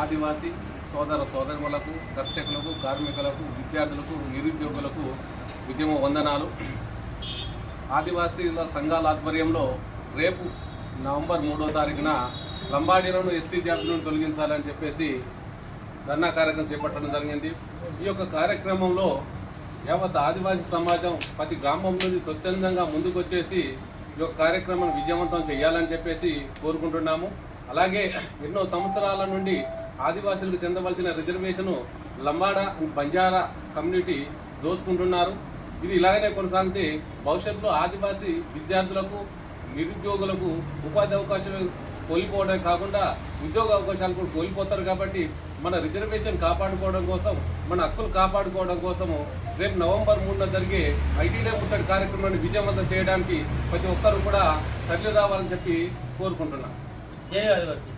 ఆదివాసీ సోదరులకు, కర్షకులకు, కార్మికులకు, విద్యార్థులకు, నిరుద్యోగులకు ఉద్యమ వందనాలు. ఆదివాసీల సంఘాల ఆధ్వర్యంలో రేపు నవంబర్ 3వ తారీఖున లంబాడీలను ఎస్టీ జాబితా నుండి తొలగించాలని చెప్పేసి ధర్నా కార్యక్రమం చేపట్టడం జరిగింది. ఈ యొక్క కార్యక్రమంలో యావత్ ఆదివాసీ సమాజం ప్రతి గ్రామం నుండి స్వచ్ఛందంగా ముందుకొచ్చేసి ఈ యొక్క కార్యక్రమాన్ని విజయవంతం చేయాలని చెప్పేసి కోరుకుంటున్నాము. అలాగే ఎన్నో సంవత్సరాల నుండి ఆదివాసీలకు చెందవలసిన రిజర్వేషను లంబాడా బంజారా కమ్యూనిటీ దోసుకుంటున్నారు. ఇది ఇలాగనే కొనసాగితే భవిష్యత్తులో ఆదివాసీ విద్యార్థులకు, నిరుద్యోగులకు ఉపాధి అవకాశాలు కోల్పోవడమే కాకుండా ఉద్యోగ అవకాశాలు కూడా కోల్పోతారు. కాబట్టి మన రిజర్వేషన్ కాపాడుకోవడం కోసం, మన హక్కులు కాపాడుకోవడం కోసము రేపు నవంబర్ 3న జరిగే ఐటీడీ ముట్టడి కార్యక్రమాన్ని విజయవంతం చేయడానికి ప్రతి ఒక్కరు కూడా తరలి రావాలని చెప్పి కోరుకుంటున్నాం. జై ఆదివాసీ.